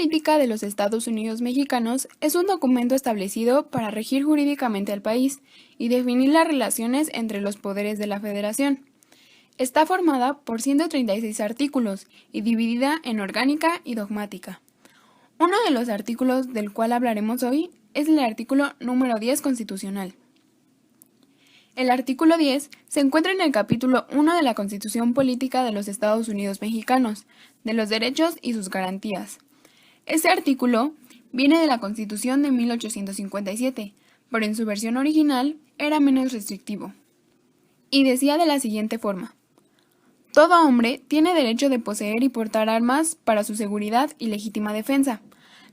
Política de los Estados Unidos Mexicanos es un documento establecido para regir jurídicamente al país y definir las relaciones entre los poderes de la Federación. Está formada por 136 artículos y dividida en orgánica y dogmática. Uno de los artículos del cual hablaremos hoy es el artículo número 10 constitucional. El artículo 10 se encuentra en el capítulo 1 de la Constitución Política de los Estados Unidos Mexicanos, de los derechos y sus garantías. Este artículo viene de la Constitución de 1857, pero en su versión original era menos restrictivo. Y decía de la siguiente forma: todo hombre tiene derecho de poseer y portar armas para su seguridad y legítima defensa.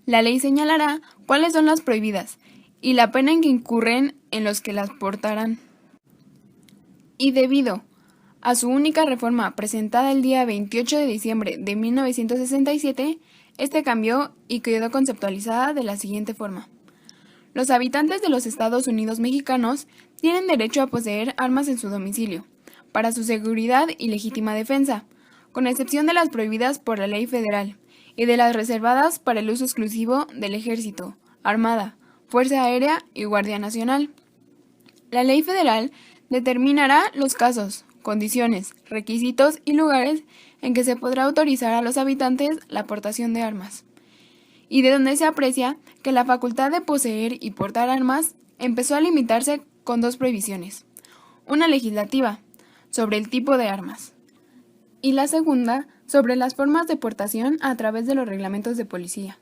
La ley señalará cuáles son las prohibidas y la pena en que incurren en los que las portarán. Y debido a su única reforma presentada el día 28 de diciembre de 1967, este cambió y quedó conceptualizada de la siguiente forma: los habitantes de los Estados Unidos Mexicanos tienen derecho a poseer armas en su domicilio, para su seguridad y legítima defensa, con excepción de las prohibidas por la ley federal y de las reservadas para el uso exclusivo del Ejército, Armada, Fuerza Aérea y Guardia Nacional. La ley federal determinará los casos, condiciones, requisitos y lugares en que se podrá autorizar a los habitantes la aportación de armas, y de donde se aprecia que la facultad de poseer y portar armas empezó a limitarse con dos prohibiciones: una legislativa, sobre el tipo de armas, y la segunda, sobre las formas de portación a través de los reglamentos de policía.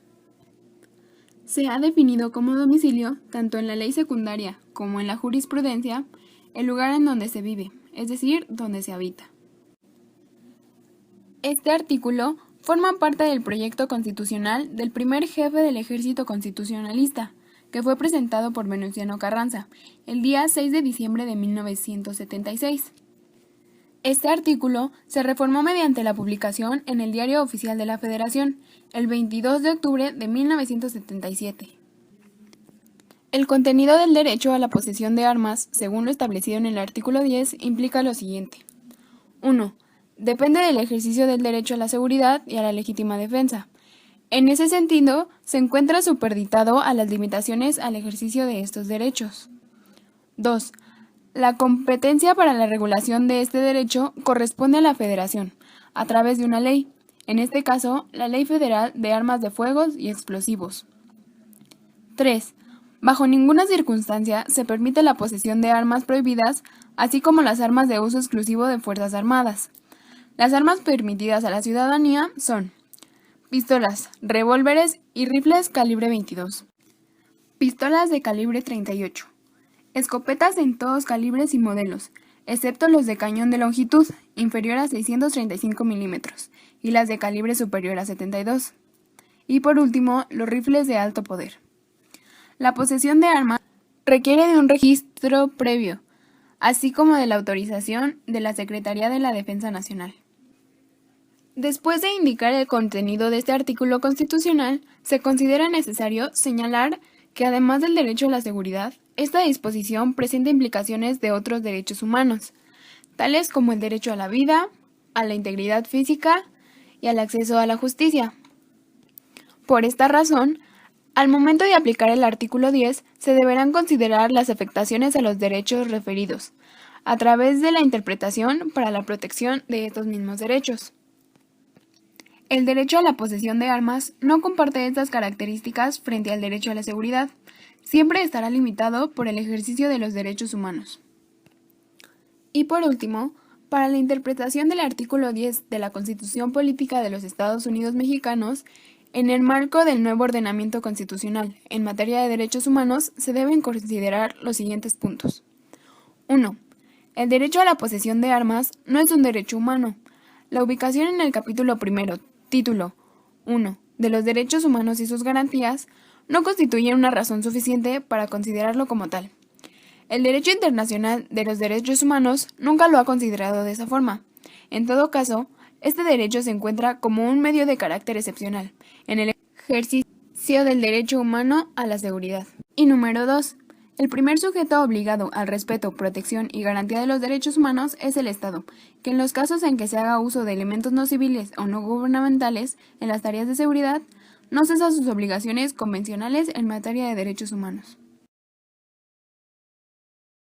Se ha definido como domicilio, tanto en la ley secundaria como en la jurisprudencia, el lugar en donde se vive, es decir, donde se habita. Este artículo forma parte del proyecto constitucional del primer jefe del Ejército Constitucionalista, que fue presentado por Venustiano Carranza el día 6 de diciembre de 1976. Este artículo se reformó mediante la publicación en el Diario Oficial de la Federación el 22 de octubre de 1977. El contenido del derecho a la posesión de armas, según lo establecido en el artículo 10, implica lo siguiente. 1. Depende del ejercicio del derecho a la seguridad y a la legítima defensa. En ese sentido, se encuentra supeditado a las limitaciones al ejercicio de estos derechos. 2. La competencia para la regulación de este derecho corresponde a la Federación, a través de una ley, en este caso, la Ley Federal de Armas de Fuego y Explosivos. 3. Bajo ninguna circunstancia se permite la posesión de armas prohibidas, así como las armas de uso exclusivo de Fuerzas Armadas. Las armas permitidas a la ciudadanía son pistolas, revólveres y rifles calibre 22, pistolas de calibre 38, escopetas en todos calibres y modelos, excepto los de cañón de longitud inferior a 635 milímetros y las de calibre superior a 72. Y por último, los rifles de alto poder. La posesión de armas requiere de un registro previo, así como de la autorización de la Secretaría de la Defensa Nacional. Después de indicar el contenido de este artículo constitucional, se considera necesario señalar que además del derecho a la seguridad, esta disposición presenta implicaciones de otros derechos humanos, tales como el derecho a la vida, a la integridad física y al acceso a la justicia. Por esta razón, al momento de aplicar el artículo 10, se deberán considerar las afectaciones a los derechos referidos, a través de la interpretación para la protección de estos mismos derechos. El derecho a la posesión de armas no comparte estas características frente al derecho a la seguridad. Siempre estará limitado por el ejercicio de los derechos humanos. Y por último, para la interpretación del artículo 10 de la Constitución Política de los Estados Unidos Mexicanos, en el marco del nuevo ordenamiento constitucional en materia de derechos humanos, se deben considerar los siguientes puntos. 1. El derecho a la posesión de armas no es un derecho humano. La ubicación en el capítulo primero, título 1, de los derechos humanos y sus garantías, no constituye una razón suficiente para considerarlo como tal. El derecho internacional de los derechos humanos nunca lo ha considerado de esa forma. En todo caso, este derecho se encuentra como un medio de carácter excepcional en el ejercicio del derecho humano a la seguridad. Y número 2. El primer sujeto obligado al respeto, protección y garantía de los derechos humanos es el Estado, que en los casos en que se haga uso de elementos no civiles o no gubernamentales en las tareas de seguridad, no cesa sus obligaciones convencionales en materia de derechos humanos.